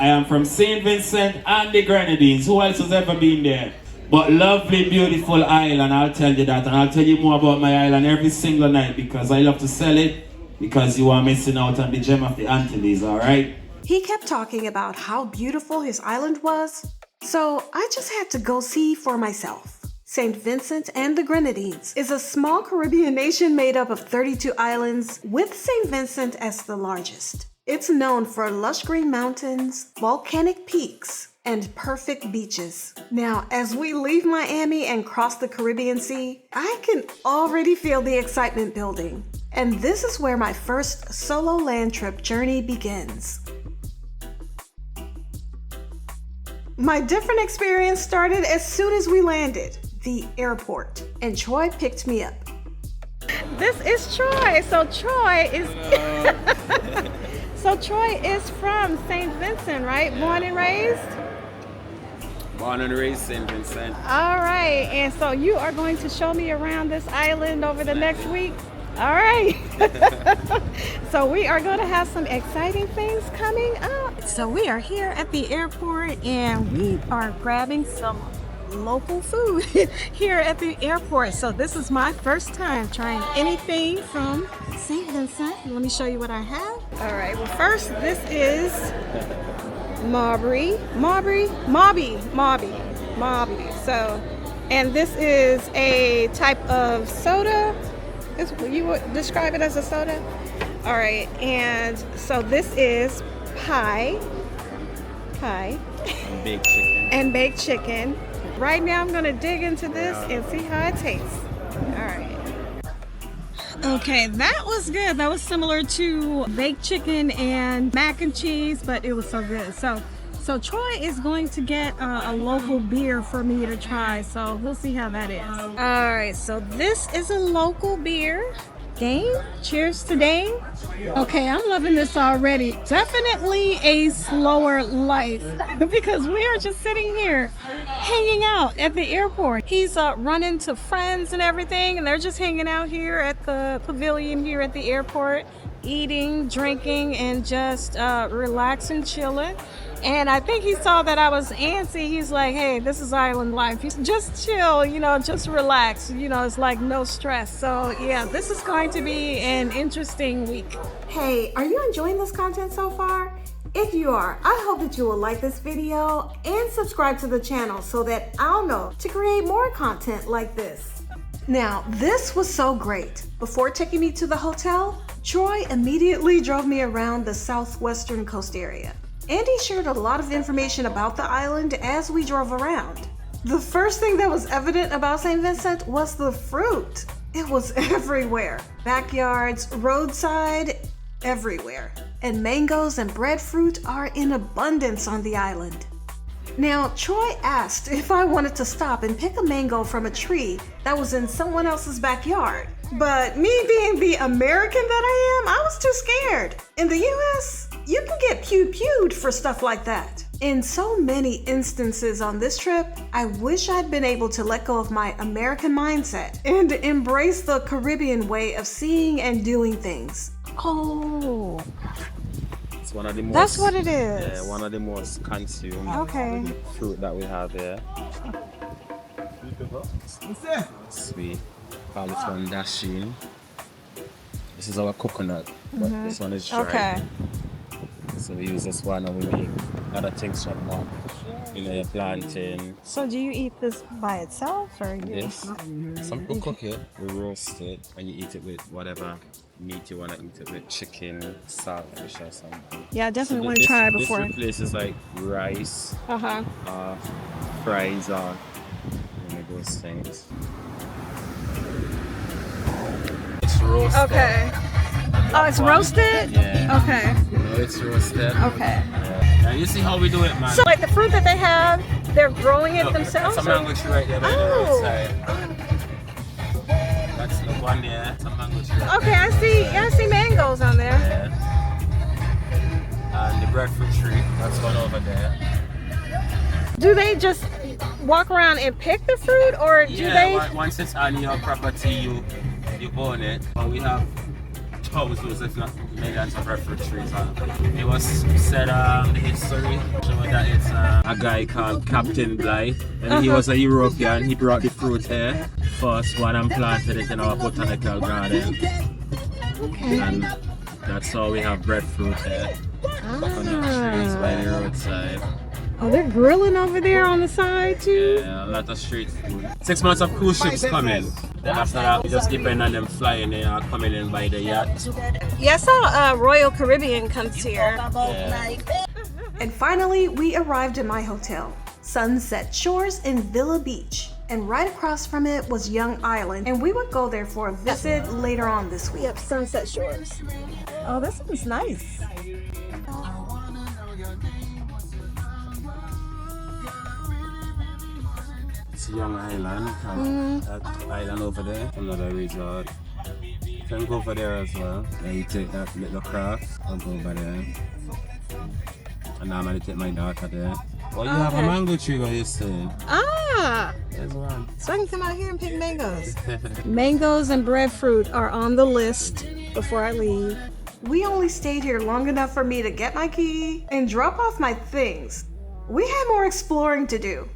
I am from St. Vincent and the Grenadines. Who else has ever been there? But lovely, beautiful island, I'll tell you that. And I'll tell you more about my island every single night because I love to sell it because you are missing out on the gem of the Antilles, alright? He kept talking about how beautiful his island was, so I just had to go see for myself. St. Vincent and the Grenadines is a small Caribbean nation made up of 32 islands, with St. Vincent as the largest. It's known for lush green mountains, volcanic peaks, and perfect beaches. Now, as we leave Miami and cross the Caribbean Sea, I can already feel the excitement building. And this is where my first solo land trip journey begins. My different experience started as soon as we landed, the airport, and Troy picked me up. This is Troy. So Troy is from St. Vincent, right? Born and raised? Born and raised St. Vincent. All right, and so you are going to show me around this island over the next week? All right. So we are going to have some exciting things coming up. So we are here at the airport and we are grabbing some local food here at the airport. So this is my first time trying anything from St. Vincent. Let me show you what I have. All right, well first this is Maury. So, and this is a type of soda. You would describe it as a soda? All right, and so this is pie. And baked chicken. Right now I'm gonna dig into this and see how it tastes. All right. Okay, that was good. That was similar to baked chicken and mac and cheese, but it was so good. So Troy is going to get a local beer for me to try, so we'll see how that is. All right, so this is a local beer. Dane, cheers to Dane. Okay, I'm loving this already. Definitely a slower life because we are just sitting here hanging out at the airport. He's run into friends and everything, and they're just hanging out here at the pavilion here at the airport, eating, drinking, and just relaxing, chilling. And I think he saw that I was antsy. He's like, hey, this is island life. Just chill, just relax. It's like no stress. So yeah, this is going to be an interesting week. Hey, are you enjoying this content so far? If you are, I hope that you will like this video and subscribe to the channel so that I'll know to create more content like this. Now, this was so great. Before taking me to the hotel, Troy immediately drove me around the southwestern coast area. And he shared a lot of information about the island as we drove around. The first thing that was evident about St. Vincent was the fruit. It was everywhere. Backyards, roadside, everywhere. And mangoes and breadfruit are in abundance on the island. Now, Troy asked if I wanted to stop and pick a mango from a tree that was in someone else's backyard. But me being the American that I am, I was too scared. In the US, you can get pewed for stuff like that. In so many instances on this trip, I wish I'd been able to let go of my American mindset and embrace the Caribbean way of seeing and doing things. Oh, It's one of the most, that's what it is. Yeah, one of the most consumed fruit that we have here. Sweet. Call this one dasheen. This is our coconut, but this one is dry. Okay. So we use this one and we make other things from that. You're planting. So do you eat this by itself or you? Yes. Some people cook it, we roast it, and you eat it with whatever meat you want to eat it with, chicken, saltfish or something. Yeah, I definitely want to try before. This replaces like rice, fries or those things. It's roasted. Okay. Oh, it's roasted? Yeah. Okay. It's roasted. Okay. Yeah. Now you see how we do it, man. So like the fruit that they have, they're growing it themselves? Some mango tree right there by the roadside. That's the one there. Some mango tree. Right Okay, I see mangoes on there. Yeah. And the breadfruit tree, that's one over there. Do they just walk around and pick the fruit, or do they? Once it's on your property, you own it. But we have thousands, if not millions of breadfruit trees. It was said the history showing that it's a guy called Captain Bligh, and he was a European. He brought the fruit here first one and planted it in our botanical garden. Okay. And that's how we have breadfruit here. Coconut trees by the roadside. Oh, they're grilling over there on the side too? Yeah, a lot of street food. 6 months of cruise ships coming. Then after that, we just depend on them flying in or coming in by the yacht. Yeah, I saw Royal Caribbean comes here. Yeah. And finally, we arrived at my hotel, Sunset Shores in Villa Beach. And right across from it was Young Island, and we would go there for a visit later on this week. Yep, Sunset Shores. Oh, this one's nice. It's Young Island. That island over there, another resort. You can go over there as well. Then you take that little craft and go over there. And I'm gonna take my daughter there. Well, you have a mango tree where you stay. Ah! There's one. So I can come out here and pick mangoes. Mangoes and breadfruit are on the list before I leave. We only stayed here long enough for me to get my key and drop off my things. We had more exploring to do.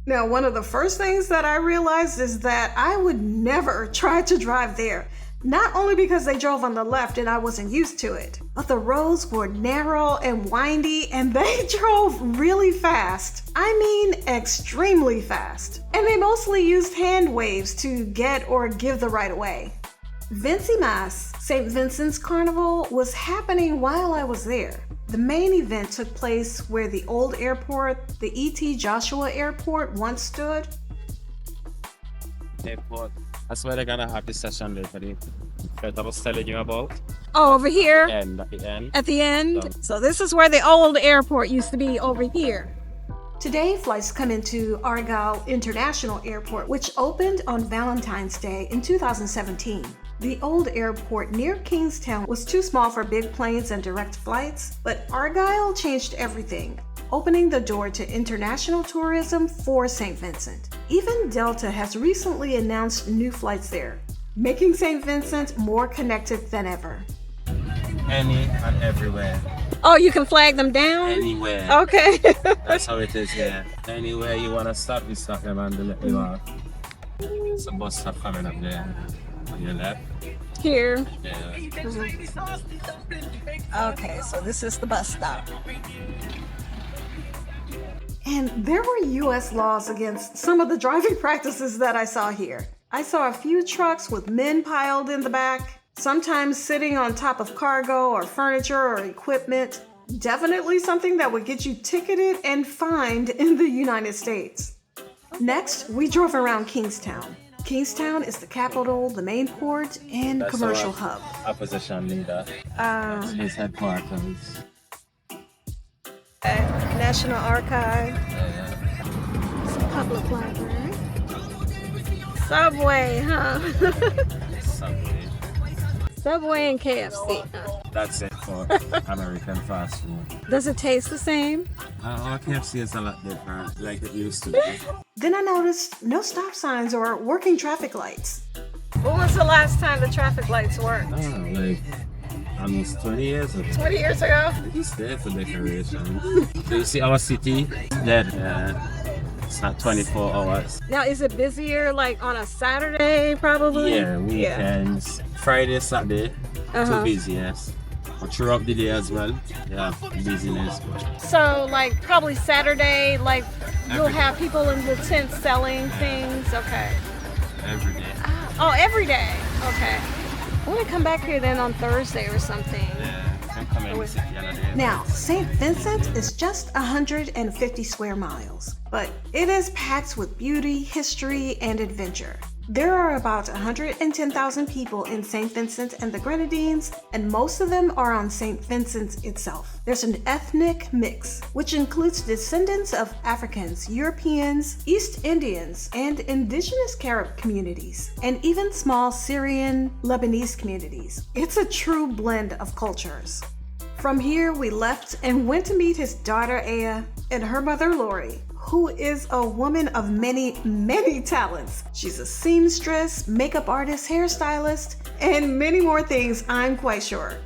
Now, one of the first things that I realized is that I would never try to drive there. Not only because they drove on the left and I wasn't used to it, but the roads were narrow and windy and they drove really fast. I mean, extremely fast. And they mostly used hand waves to get or give the right of way. Vincy Mas St. Vincent's Carnival was happening while I was there. The main event took place where the old airport, the E.T. Joshua Airport, once stood. Airport. That's where they're gonna have this session later. That I was telling you about. Oh, over here? And at the end. At the end? So this is where the old airport used to be, over here. Today, flights come into Argyle International Airport, which opened on Valentine's Day in 2017. The old airport near Kingstown was too small for big planes and direct flights, but Argyle changed everything, opening the door to international tourism for St. Vincent. Even Delta has recently announced new flights there, making St. Vincent more connected than ever. Any and everywhere. Oh, you can flag them down? Anywhere. Okay. That's how it is here. Anywhere you wanna stop, you stop them and they let you off. It's a bus stop coming up there. On your left. Here. Yeah. Okay, so this is the bus stop. And there were US laws against some of the driving practices that I saw here. I saw a few trucks with men piled in the back, sometimes sitting on top of cargo or furniture or equipment. Definitely something that would get you ticketed and fined in the United States. Next, we drove around Kingstown. Kingstown is the capital, the main port, and That's commercial our hub. Opposition leader. His headquarters. National Archive. Yeah. Public library. Subway, huh? Subway. Subway and KFC. That's it for American fast food. Does it taste the same? Our KFC is a lot different, like it used to be. Then I noticed no stop signs or working traffic lights. When was the last time the traffic lights worked? Oh, like almost 20 years ago. 20 years ago? It's there for decoration. So you see our city? Dead. It's not 24 hours. Now, is it busier like on a Saturday probably? Yeah, weekends. Friday, Saturday, too busy, yes. But throughout the day as well, yeah, busyness. So like probably Saturday, like you'll Every day. have people in the tent selling things, okay. Every day. Oh, every day, okay. I want to come back here then on Thursday or something. Yeah, can come in the city another day. Now, St. Vincent is just 150 square miles, but it is packed with beauty, history, and adventure. There are about 110,000 people in St. Vincent and the Grenadines, and most of them are on St. Vincent itself. There's an ethnic mix, which includes descendants of Africans, Europeans, East Indians, and indigenous Carib communities, and even small Syrian, Lebanese communities. It's a true blend of cultures. From here, we left and went to meet his daughter Aya and her mother Lori, who is a woman of many, many talents. She's a seamstress, makeup artist, hairstylist, and many more things, I'm quite sure.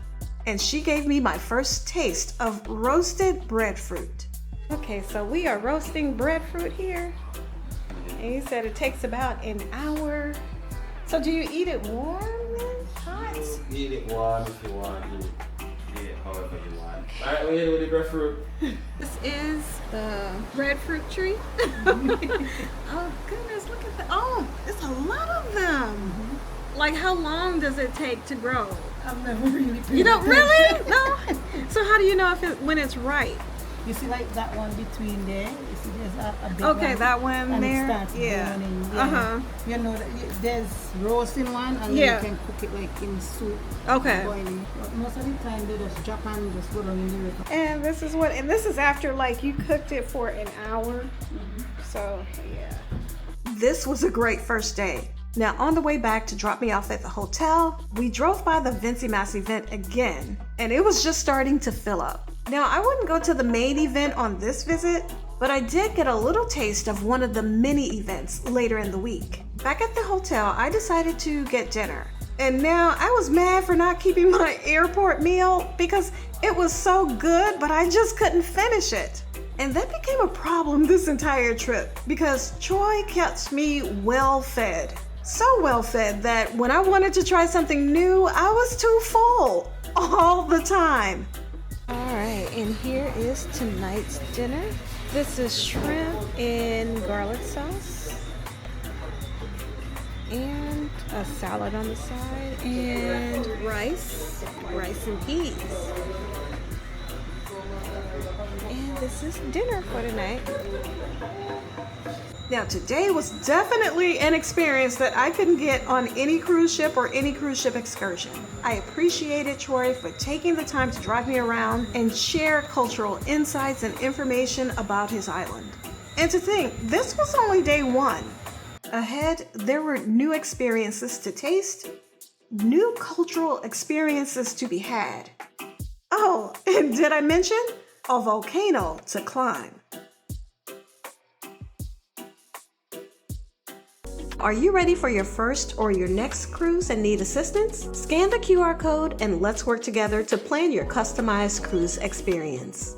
And she gave me my first taste of roasted breadfruit. Okay, so we are roasting breadfruit here. And you said it takes about an hour. So do you eat it warm then? Hot? Eat it warm if you want. Eat it however you want. Alright, we're here with the breadfruit. This is the breadfruit tree. Oh goodness, look at that. Oh, it's a lot of them. Like how long does it take to grow? I've never really paid You don't attention. really? No? So how do you know when it's right? You see like that one between there? You see there's a big Okay, one. that one and there? It starts Yeah. burning. Uh-huh. You know, there's roasting one and Yeah. you can cook it like in soup. Okay. Boiling. But most of the time they just drop and just go down in the river. And this is after like you cooked it for an hour. So yeah. This was a great first day. Now, on the way back to drop me off at the hotel, we drove by the Vincy Mas event again, and it was just starting to fill up. Now, I wouldn't go to the main event on this visit, but I did get a little taste of one of the mini events later in the week. Back at the hotel, I decided to get dinner. And now I was mad for not keeping my airport meal because it was so good, but I just couldn't finish it. And that became a problem this entire trip because Troy kept me well fed. So well fed that when I wanted to try something new, I was too full all the time. All right, and here is tonight's dinner. This is shrimp in garlic sauce and a salad on the side and rice and peas. And this is dinner for tonight. Now today was definitely an experience that I couldn't get on any cruise ship or any cruise ship excursion. I appreciated Troy for taking the time to drive me around and share cultural insights and information about his island. And to think, this was only day one. Ahead, there were new experiences to taste, new cultural experiences to be had. Oh, and did I mention a volcano to climb? Are you ready for your first or your next cruise and need assistance? Scan the QR code and let's work together to plan your customized cruise experience.